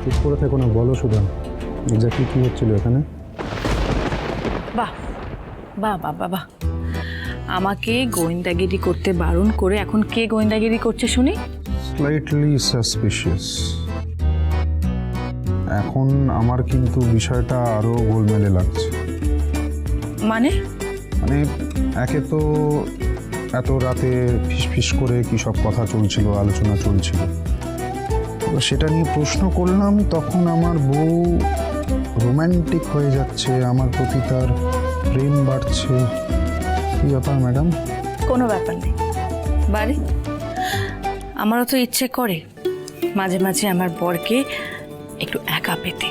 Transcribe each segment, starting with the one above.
চুপ করে থেকো না, বলো সুধা, এক্স্যাক্টলি কি হচ্ছিল এখানে? বাহ বাহ বাহ বাহ বাহ, আমাকে গোয়েন্দাগিরি করতে বারণ করে এখন কে গোয়েন্দাগিরি করছে শুনি? Slightly suspicious. এখন আমার কিন্তু বিষয়টা আরো গোলমেলে লাগছে। মানে মানে একে তো এত রাতে ফিসফিস করে কি সব কথা চলছিল, আলোচনা চলছিল, তো সেটা নিয়ে প্রশ্ন করলাম, তখন আমার বউ রোম্যান্টিক হয়ে যাচ্ছে, আমার প্রতি তার প্রেম বাড়ছে। কি ব্যাপার ম্যাডাম? কোনো ব্যাপার নেই বাড়ি, আমারও তো ইচ্ছে করে মাঝে মাঝে আমার বরকে একটু একা পেতে।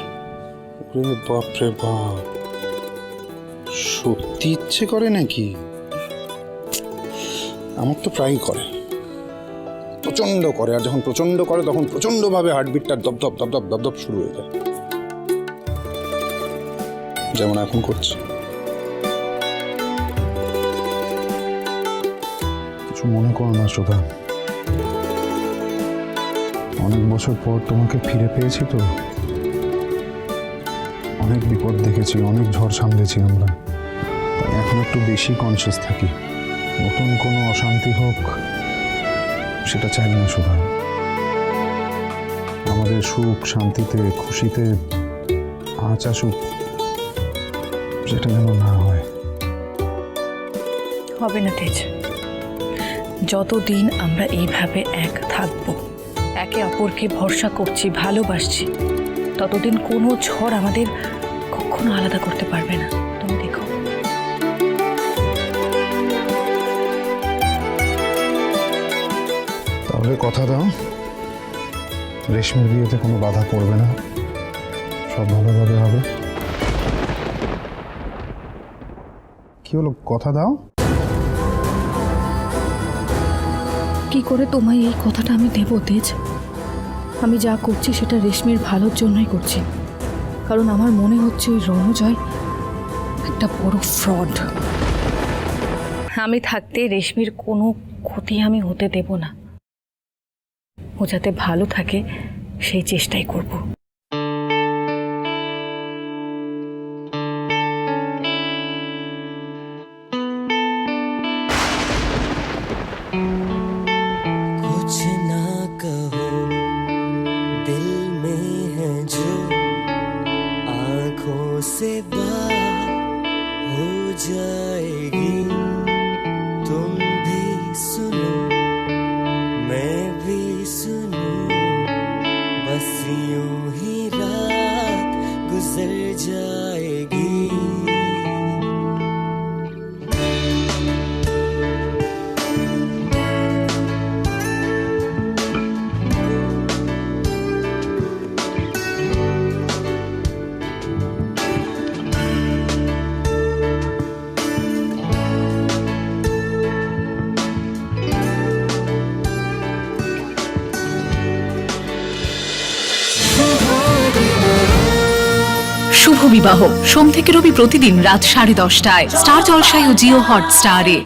বাপরে বাপ, সত্যি ইচ্ছে করে নাকি? আমার তো প্রায়ই করে, প্রচন্ড করে, আর যখন প্রচন্ড করে তখন প্রচন্ড ভাবে হার্টবিটটা দপদপ দপদপ দপদপ শুরু হয়ে যায়, যেমন এখন করছে। কিছু মনে করো না সুধা, অনেক বছর পর তোমাকে ফিরে পেয়েছি তো, অনেক বিপদ দেখেছি, অনেক ঝড় সামলেছি আমরা, তাই এখন একটু বেশি কনসিয়াস থাকি। নতুন কোনো অশান্তি হোক সেটা চাই না সুধা। আমাদের সুখ শান্তিতে খুশিতে আঁচ আসুক, সেটা যেন না হয়। হবে না তেজ, যতদিন আমরা এইভাবে এক থাকবো, একে অপরকে ভরসা করছি, ভালোবাসছি, ততদিন কোনো ঝড় আমাদের কখনো আলাদা করতে পারবে না। তুমি দেখো। তাহলে কথা দাও, রেশমির বিয়েতে কোনো বাধা পড়বে না, সব ভালোভাবে হবে। কি হলো, কথা দাও। কি করে তোমায় এই কথাটা আমি দেব তেজ? আমি যা করছি সেটা রেশমির ভালোর জন্যই করছি, কারণ আমার মনে হচ্ছে ওই রণজয় একটা বড় ফ্রড। আমি থাকতে রেশমির কোনো ক্ষতি আমি হতে দেব না, ও যাতে ভালো থাকে সেই চেষ্টাই করব। कुछ ना कहो दिल में है जो आंखों से बात हो जाएगी, तुम भी सुनो मैं भी सुनूं, बस यूं ही रात गुजर जाएगी। শুভ বিবাহ সোম থেকে রবি প্রতিদিন রাত 10:30টায় স্টার জলসায় ও জিও হটস্টারে।